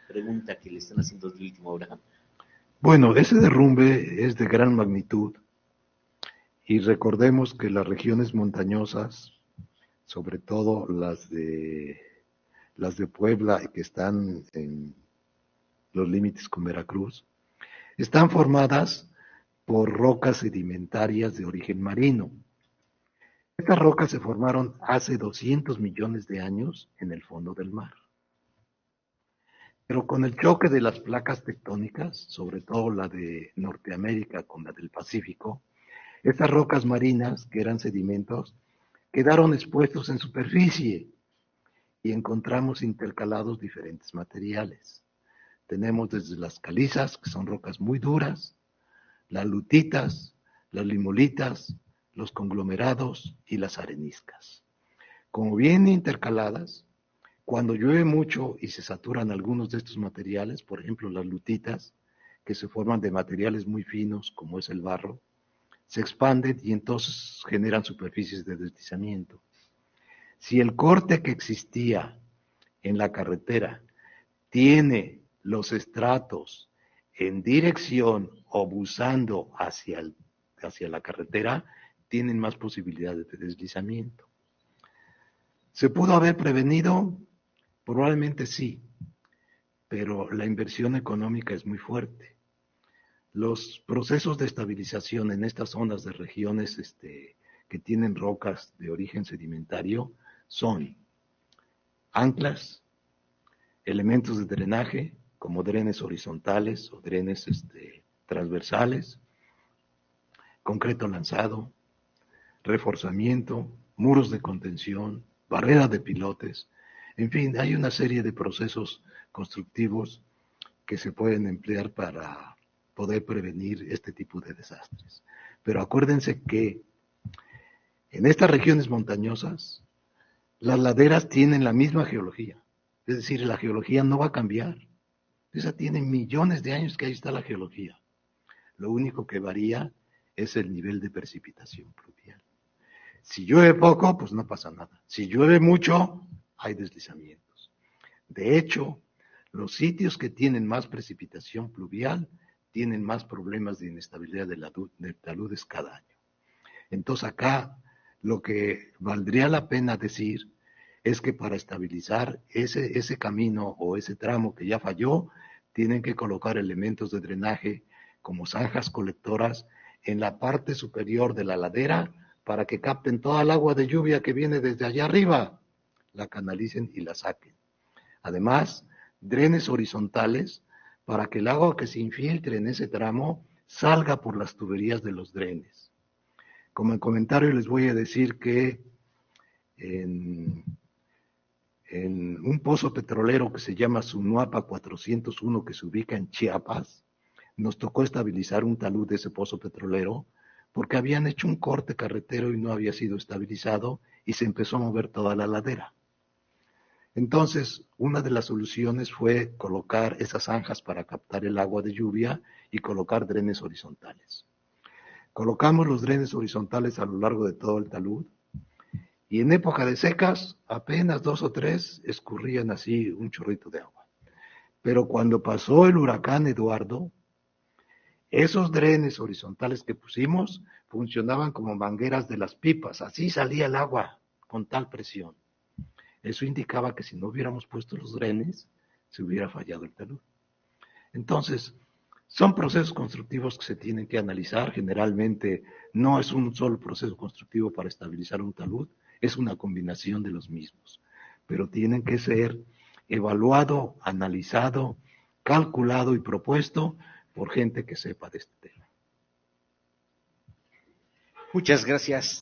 pregunta que le están haciendo de última hora. Bueno, ese derrumbe es de gran magnitud y recordemos que las regiones montañosas, sobre todo las de Puebla que están en los límites con Veracruz, están formadas por rocas sedimentarias de origen marino. Estas rocas se formaron hace 200 millones de años en el fondo del mar. Pero con el choque de las placas tectónicas, sobre todo la de Norteamérica con la del Pacífico, estas rocas marinas, que eran sedimentos, quedaron expuestos en superficie y encontramos intercalados diferentes materiales. Tenemos desde las calizas, que son rocas muy duras, las lutitas, las limolitas, los conglomerados y las areniscas. Como vienen intercaladas, cuando llueve mucho y se saturan algunos de estos materiales, por ejemplo las lutitas, que se forman de materiales muy finos como es el barro, se expanden y entonces generan superficies de deslizamiento. Si el corte que existía en la carretera tiene los estratos en dirección o buzando hacia la carretera, tienen más posibilidades de deslizamiento. ¿Se pudo haber prevenido? Probablemente sí, pero la inversión económica es muy fuerte. Los procesos de estabilización en estas zonas de regiones que tienen rocas de origen sedimentario son anclas, elementos de drenaje, como drenes horizontales o drenes transversales, concreto lanzado, reforzamiento, muros de contención, barrera de pilotes, en fin, hay una serie de procesos constructivos que se pueden emplear para poder prevenir este tipo de desastres. Pero acuérdense que en estas regiones montañosas, las laderas tienen la misma geología, es decir, la geología no va a cambiar. Esa tiene millones de años que ahí está la geología. Lo único que varía es el nivel de precipitación pluvial. Si llueve poco, pues no pasa nada. Si llueve mucho, hay deslizamientos. De hecho, los sitios que tienen más precipitación pluvial tienen más problemas de inestabilidad de taludes cada año. Entonces acá lo que valdría la pena decir es que para estabilizar ese camino o ese tramo que ya falló, tienen que colocar elementos de drenaje como zanjas colectoras en la parte superior de la ladera para que capten toda el agua de lluvia que viene desde allá arriba, la canalicen y la saquen. Además, drenes horizontales para que el agua que se infiltre en ese tramo salga por las tuberías de los drenes. Como en comentario les voy a decir que en un pozo petrolero que se llama Sunuapa 401, que se ubica en Chiapas, nos tocó estabilizar un talud de ese pozo petrolero porque habían hecho un corte carretero y no había sido estabilizado y se empezó a mover toda la ladera. Entonces, una de las soluciones fue colocar esas zanjas para captar el agua de lluvia y colocar drenes horizontales. Colocamos los drenes horizontales a lo largo de todo el talud y en época de secas apenas 2 o 3 escurrían así un chorrito de agua. Pero cuando pasó el huracán Eduardo, esos drenes horizontales que pusimos funcionaban como mangueras de las pipas, así salía el agua con tal presión. Eso indicaba que si no hubiéramos puesto los drenes, se hubiera fallado el talud. Entonces, son procesos constructivos que se tienen que analizar. Generalmente no es un solo proceso constructivo para estabilizar un talud, es una combinación de los mismos. Pero tienen que ser evaluado, analizado, calculado y propuesto por gente que sepa de este tema. Muchas gracias.